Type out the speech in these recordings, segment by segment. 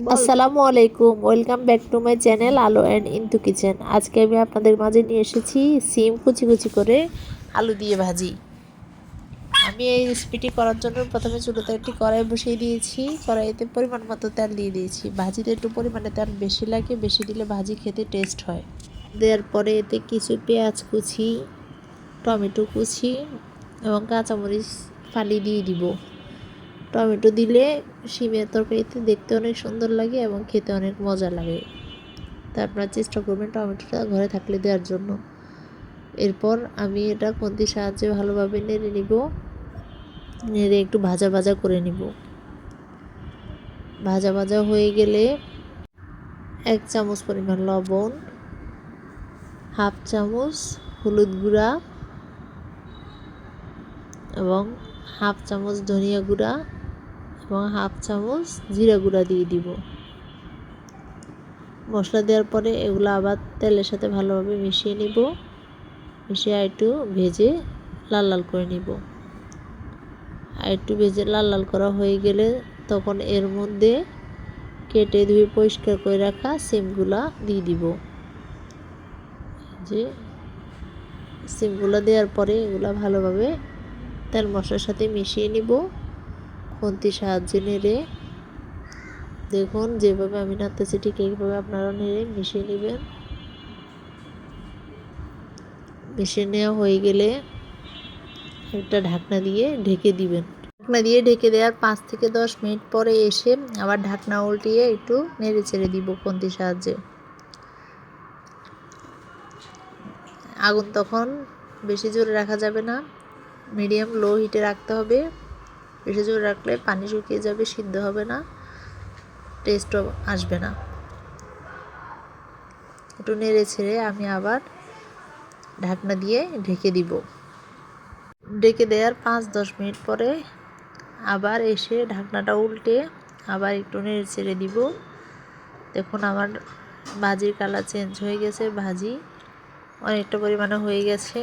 আসসালামু আলাইকুম, welcome back to my channel আলো অ্যান্ড ইনটু কিচেন। আজকে আমি আপনাদের মাঝে নিয়ে এসেছি সিম কুচি কুচি করে আলু দিয়ে ভাজি। আমি এই রেসিপিটি করার জন্য প্রথমে চুলোতে একটি কড়াই বসিয়ে দিয়েছি। কড়াইতে পরিমাণ মতো তেল দিয়ে দিয়েছি। ভাজিতে একটু পরিমাণে তেল বেশি লাগে, বেশি দিলে ভাজি খেতে টেস্ট হয়। দেওয়ার পরে এতে কিছু পেঁয়াজ কুচি, টমেটো কুচি এবং কাঁচামরিচ ফালি দিয়ে দিব। টমেটো দিলে শিমের তরকারিতে দেখতে অনেক সুন্দর লাগে এবং খেতে অনেক মজা লাগে। তা আপনারা চেষ্টা করবেন টমেটোটা ঘরে থাকলে দেওয়ার জন্য। এরপর আমি এটা খুন্তির সাহায্যে ভালোভাবে নেড়ে নিব। নেড়ে একটু ভাজা ভাজা করে নিব। ভাজা ভাজা হয়ে গেলে 1 চামচ পরিমাণ লবণ, হাফ চামচ হলুদ গুঁড়া এবং হাফ চামচ ধনিয়া গুঁড়া এবং হাফ চামচ জিরা গুঁড়া দিয়ে দিব। মশলা দেওয়ার পরে এগুলো আবার তেলের সাথে ভালোভাবে মিশিয়ে নিব। মিশিয়ে একটু ভেজে লাল লাল করে নিব। আর একটু ভেজে লাল লাল করা হয়ে গেলে তখন এর মধ্যে কেটে ধুয়ে পরিষ্কার করে রাখা সিমগুলা দিয়ে দিব। যে সিমগুলো দেওয়ার পরে এগুলো ভালোভাবে তেল মশলার সাথে মিশিয়ে নিব। খুন্তির সাহায্যে নেড়ে দেখুন যেভাবে আমি নাড়তেছি ঠিক এইভাবে আপনারা নেড়ে মিশিয়ে নেবেন। মিশিয়ে নেওয়া হয়ে গেলে একটা ঢাকনা দিয়ে ঢেকে দিবেন। ঢাকনা দিয়ে ঢেকে দেওয়ার 5 থেকে 10 মিনিট পরে এসে আবার ঢাকনা উল্টিয়ে একটু নেড়ে চেড়ে দিব খুন্তির সাহায্যে। আগুন তখন বেশি জোরে রাখা যাবে না, মিডিয়াম লো হিটে রাখতে হবে। বেশি জোরে রাখলে পানি শুকিয়ে যাবে, সিদ্ধ হবে না, টেস্টও আসবে না। একটু নেড়ে ছেড়ে আমি আবার ঢাকনা দিয়ে ঢেকে দিব। ঢেকে দেওয়ার 5-10 মিনিট পরে আবার এসে ঢাকনাটা উল্টে আবার একটু নেড়ে ছেড়ে দিব। দেখুন আমার ভাজির কালার চেঞ্জ হয়ে গেছে, ভাজি অনেকটা পরিমাণে হয়ে গেছে।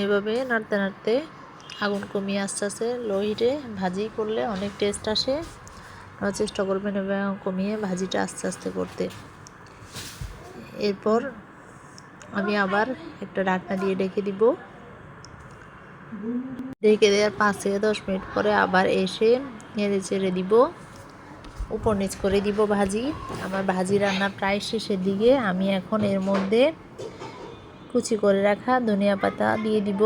এভাবে নাড়তে নাড়তে আগুন কমিয়ে আস্তে আস্তে লো হিটে ভাজি করলে অনেক টেস্ট আসে। আপনারা চেষ্টা করবেন এবং কমিয়ে ভাজিটা আস্তে আস্তে করতে। এরপর আমি আবার একটা ঢাকনা দিয়ে ঢেকে দিব। ঢেকে দেওয়ার 5 থেকে 10 মিনিট পরে আবার এসে নেড়ে চেড়ে দিব, উপর নিচ করে দিব ভাজি। আমার ভাজি রান্না প্রায় শেষের দিকে। আমি এখন এর মধ্যে কুচি করে রাখা ধনিয়া পাতা দিয়ে দিব।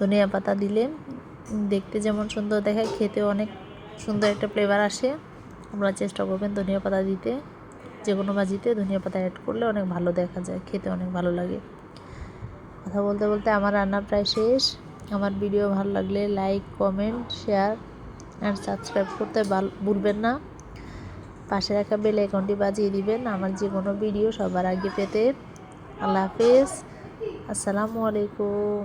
ধনিয়া পাতা দিলে দেখতে যেমন সুন্দর দেখায়, খেতে অনেক সুন্দর একটা ফ্লেভার আসে। আপনারা চেষ্টা করবেন ধনিয়া পাতা দিতে। যে কোনো ভাজিতে ধনিয়া পাতা অ্যাড করলে অনেক ভালো দেখা যায়, খেতে অনেক ভালো লাগে। কথা বলতে বলতে আমার রান্না প্রায় শেষ। আমার ভিডিও ভালো লাগলে like, comment, share and subscribe করতে ভুলবেন না। পাশে রাখা বেল আইকনটি বাজিয়ে দিবেন আমার যে কোনো ভিডিও সবার আগে পেতে। আল্লাহ হাফেজ, আসসালামু আলাইকুম।